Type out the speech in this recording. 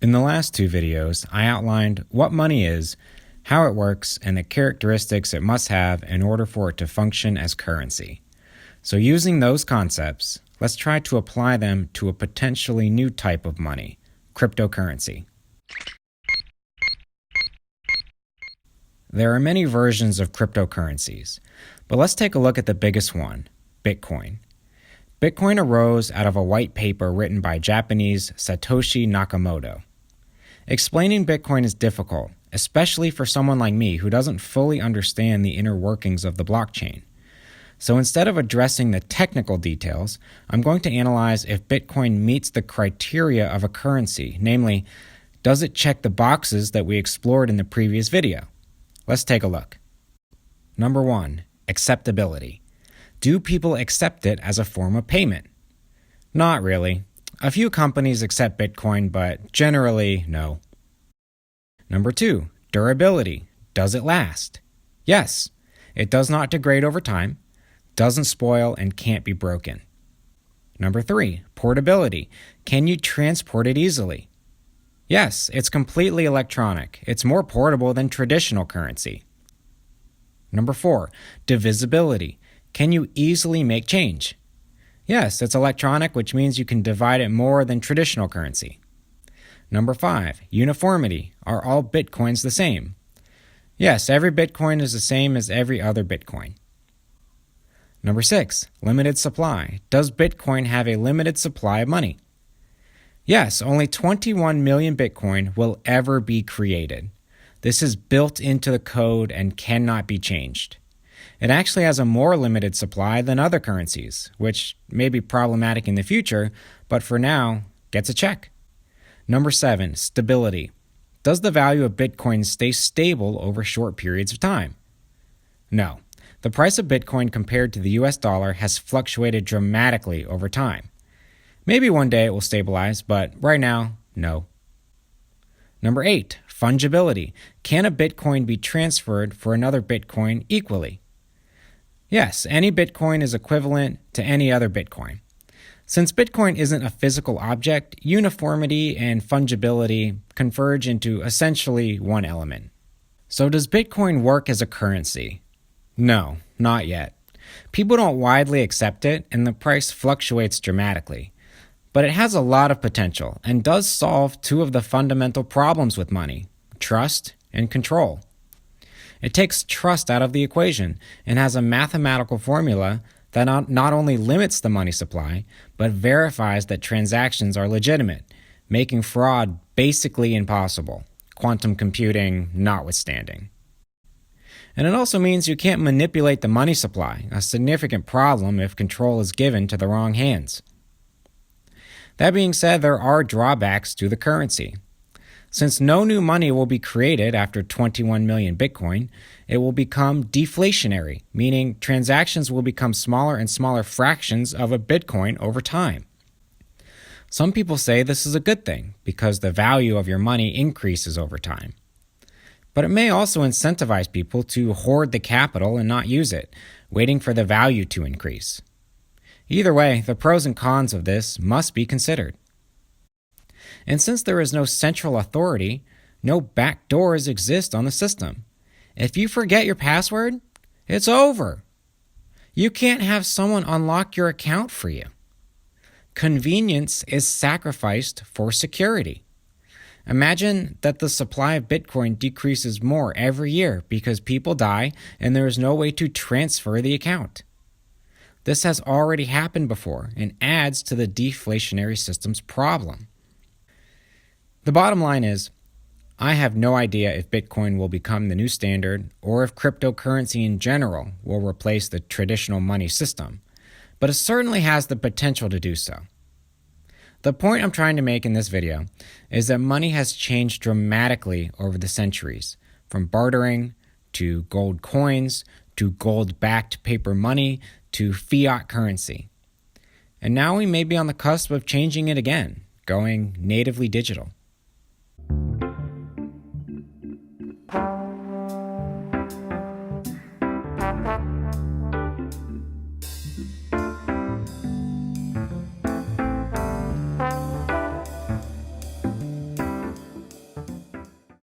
In the last two videos, I outlined what money is, how it works, and the characteristics it must have in order for it to function as currency. So using those concepts, let's try to apply them to a potentially new type of money, cryptocurrency. There are many versions of cryptocurrencies, but let's take a look at the biggest one, Bitcoin. Bitcoin arose out of a white paper written by Japanese Satoshi Nakamoto. Explaining Bitcoin is difficult, especially for someone like me who doesn't fully understand the inner workings of the blockchain. So instead of addressing the technical details, I'm going to analyze if Bitcoin meets the criteria of a currency, namely, does it check the boxes that we explored in the previous video? Let's take a look. Number 1, acceptability. Do people accept it as a form of payment? Not really. A few companies accept Bitcoin, but generally, no. Number 2, durability. Does it last? Yes. It does not degrade over time, doesn't spoil, and can't be broken. Number 3, portability. Can you transport it easily? Yes, it's completely electronic. It's more portable than traditional currency. Number 4, divisibility. Can you easily make change? Yes, it's electronic, which means you can divide it more than traditional currency. Number 5, uniformity. Are all Bitcoins the same? Yes, every Bitcoin is the same as every other Bitcoin. Number 6, limited supply. Does Bitcoin have a limited supply of money? Yes, only 21 million Bitcoin will ever be created. This is built into the code and cannot be changed. It actually has a more limited supply than other currencies, which may be problematic in the future, but for now, gets a check. Number 7, stability. Does the value of Bitcoin stay stable over short periods of time? No. The price of Bitcoin compared to the US dollar has fluctuated dramatically over time. Maybe one day it will stabilize, but right now, no. Number 8, fungibility. Can a Bitcoin be transferred for another Bitcoin equally? Yes, any Bitcoin is equivalent to any other Bitcoin. Since Bitcoin isn't a physical object, uniformity and fungibility converge into essentially one element. So does Bitcoin work as a currency? No, not yet. People don't widely accept it, and the price fluctuates dramatically. But it has a lot of potential and does solve two of the fundamental problems with money, trust and control. It takes trust out of the equation and has a mathematical formula that not only limits the money supply, but verifies that transactions are legitimate, making fraud basically impossible, quantum computing notwithstanding. And it also means you can't manipulate the money supply, a significant problem if control is given to the wrong hands. That being said, there are drawbacks to the currency. Since no new money will be created after 21 million Bitcoin, it will become deflationary, meaning transactions will become smaller and smaller fractions of a Bitcoin over time. Some people say this is a good thing because the value of your money increases over time. But it may also incentivize people to hoard the capital and not use it, waiting for the value to increase. Either way, the pros and cons of this must be considered. And since there is no central authority, no back doors exist on the system. If you forget your password, it's over. You can't have someone unlock your account for you. Convenience is sacrificed for security. Imagine that the supply of Bitcoin decreases more every year because people die and there is no way to transfer the account. This has already happened before and adds to the deflationary system's problem. The bottom line is, I have no idea if Bitcoin will become the new standard or if cryptocurrency in general will replace the traditional money system, but it certainly has the potential to do so. The point I'm trying to make in this video is that money has changed dramatically over the centuries, from bartering to gold coins to gold-backed paper money to fiat currency. And now we may be on the cusp of changing it again, going natively digital.